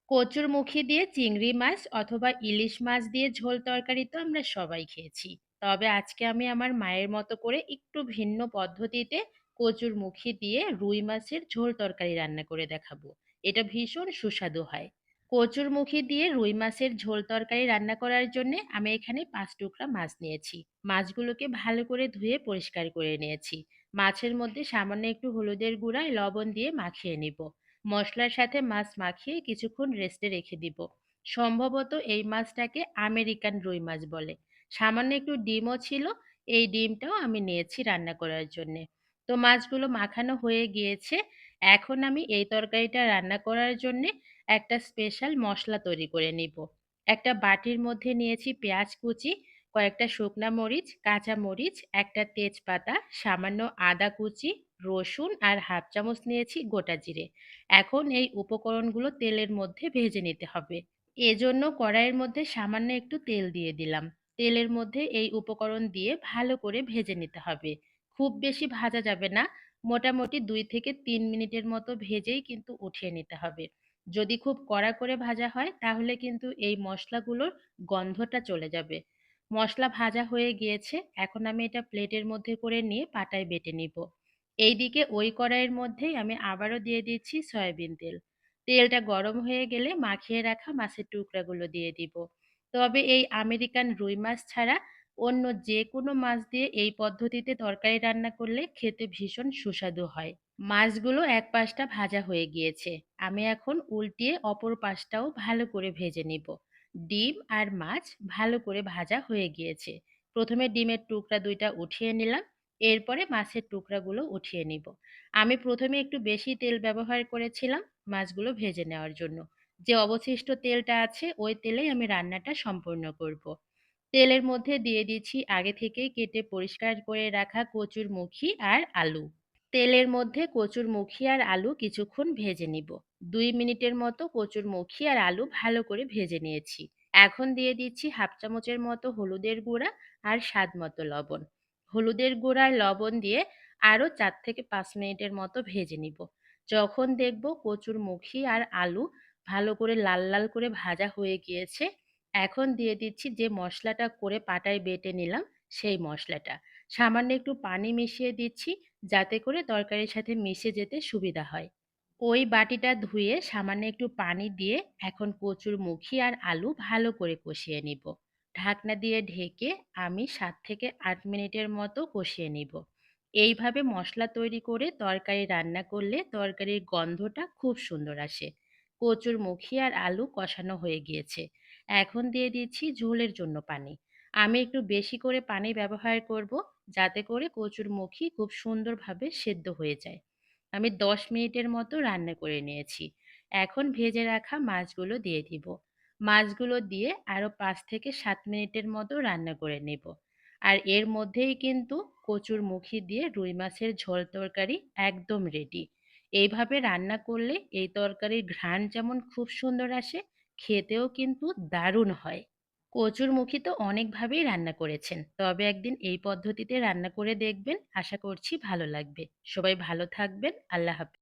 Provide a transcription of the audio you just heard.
কচুরমুখী দিয়ে চিংড়ি মাছ অথবা ইলিশ মাছ দিয়ে ঝোল তরকারি তো আমরা সবাই খেয়েছি। তবে আজকে আমি আমার মায়ের মতো করে একটু ভিন্ন পদ্ধতিতে কচুরমুখী দিয়ে রুই মাছের ঝোল তরকারি রান্না করে দেখাবো। এটা ভীষণ সুস্বাদু হয়। কচুরমুখী দিয়ে রুই মাছের ঝোল তরকারি রান্না করার জন্য আমি এখানে 5 টুকরা মাছ নিয়েছি। মাছগুলোকে ভালো করে ধুয়ে পরিষ্কার করে নিয়েছি। মাছের মধ্যে সামান্য একটু হলুদের গুঁড়া লবণ দিয়ে মাখিয়ে নিব। মশলার সাথে মাছ মাখিয়ে কিছুক্ষণ রেস্টে রেখে দিব। সম্ভবত এই মাছটাকে আমেরিকান রুই মাছ বলে। সামান্য একটু ডিমও ছিল, এই ডিমটাও আমি নিয়েছি রান্না করার জন্যে। তো মাছগুলো মাখানো হয়ে গিয়েছে। এখন আমি এই তরকারিটা রান্না করার জন্যে একটা স্পেশাল মশলা তৈরি করে নিব। একটা বাটির মধ্যে নিয়েছি পেঁয়াজ কুচি, কয়েকটা শুকনা মরিচ, কাঁচা মরিচ, একটা তেজপাতা, সামান্য আদা কুচি, রসুন আর হাফ চামচ নিয়েছি গোটা জিরে। এখন এই উপকরণগুলো তেলের মধ্যে ভেজে নিতে হবে। এজন্য কড়াইয়ের মধ্যে সামান্য একটু তেল দিয়ে দিলাম। তেলের মধ্যে এই উপকরণ দিয়ে ভালো করে ভেজে নিতে হবে। খুব বেশি ভাজা যাবে না, মোটামুটি 2 থেকে 3 মিনিটের মতো ভেজেই কিন্তু উঠিয়ে নিতে হবে। যদি খুব কড়া করে ভাজা হয় তাহলে কিন্তু এই মশলাগুলোর গন্ধটা চলে যাবে। মশলা ভাজা হয়ে গিয়েছে, এখন আমি এটা প্লেটের মধ্যে করে নিয়ে পাটায় বেটে নিব। এইদিকে ওই কড়াইয়ের মধ্যেই আমি আবারও দিয়ে দিচ্ছি সয়াবিন তেল। তেলটা গরম হয়ে গেলে মাখিয়ে রাখা মাছের টুকরাগুলো দিয়ে দিব। তবে এই আমেরিকান রুই মাছ ছাড়া অন্য যে কোনো মাছ দিয়ে এই পদ্ধতিতে তরকারি রান্না করলে খেতে ভীষণ সুস্বাদু হয়। মাছগুলো এক পাশটা ভাজা হয়ে গিয়েছে, আমি এখন উল্টিয়ে অপর পাশটাও ভালো করে ভেজে নিব। ডিম আর মাছ ভালো করে ভাজা হয়ে গিয়েছে। প্রথমে ডিমের টুকরা দুইটা উঠিয়ে নিলাম, এরপরে মাছের টুকরাগুলো উঠিয়ে নিব। আমি প্রথমে একটু বেশি তেল ব্যবহার করেছিলাম মাছগুলো ভেজে নেওয়ার জন্য। যে অবশিষ্ট তেলটা আছে ওই তেলেই আমি রান্নাটা সম্পূর্ণ করব। তেলের মধ্যে দিয়ে দিচ্ছি আগে থেকেই কেটে পরিষ্কার করে রাখা কচুর মুখি আর আলু। তেলের মধ্যে কচুরমুখী আর আলু কিছুক্ষণ ভেজে নিব। 2 মিনিটের মতো কচুরমুখী আর আলু ভালো করে ভেজে নিয়েছি। এখন দিয়ে দিচ্ছি হাফ চামচের মতো হলুদের গুঁড়া আর স্বাদ মতো লবণ। হলুদের গুঁড়া আর লবণ দিয়ে আরও 4 থেকে 5 মিনিটের মতো ভেজে নিব। যখন দেখব কচুরমুখী আর আলু ভালো করে লাল লাল করে ভাজা হয়ে গিয়েছে, এখন দিয়ে দিচ্ছি যে মশলাটা করে পাটায় বেটে নিলাম সেই মশলাটা। সামান্য একটু পানি মিশিয়ে দিচ্ছি যাতে করে তরকারির সাথে মিশে যেতে সুবিধা হয়। ওই বাটিটা ধুয়ে সামান্য একটু পানি দিয়ে এখন কচুরমুখী আর আলু ভালো করে কষিয়ে নিব। ঢাকনা দিয়ে ঢেকে আমি 7 থেকে 8 মিনিটের মতো কষিয়ে নিব। এইভাবে মশলা তৈরি করে তরকারি রান্না করলে তরকারির গন্ধটা খুব সুন্দর আসে। কচুরমুখী আর আলু কষানো হয়ে গিয়েছে, এখন দিয়ে দিচ্ছি ঝোলের জন্য পানি। আমি একটু বেশি করে পানি ব্যবহার করব যাতে করে কচুরমুখী খুব সুন্দরভাবে সেদ্ধ হয়ে যায়। আমি 10 মিনিটের মতো রান্না করে নিয়েছি। এখন ভেজে রাখা মাছগুলো দিয়ে দিব। মাছগুলো দিয়ে আরও 5 থেকে 7 মিনিটের মতো রান্না করে নেব। আর এর মধ্যেই কিন্তু কচুরমুখী দিয়ে রুই মাছের ঝোল তরকারি একদম রেডি। এইভাবে রান্না করলে এই তরকারির ঘ্রাণ যেমন খুব সুন্দর আসে, খেতেও কিন্তু দারুণ হয়। কচুরমুখী তো অনেকভাবেই রান্না করেছেন, তবে একদিন এই পদ্ধতিতে রান্না করে দেখবেন, আশা করছি ভালো লাগবে। সবাই ভালো থাকবেন। আল্লাহ হাফেজ।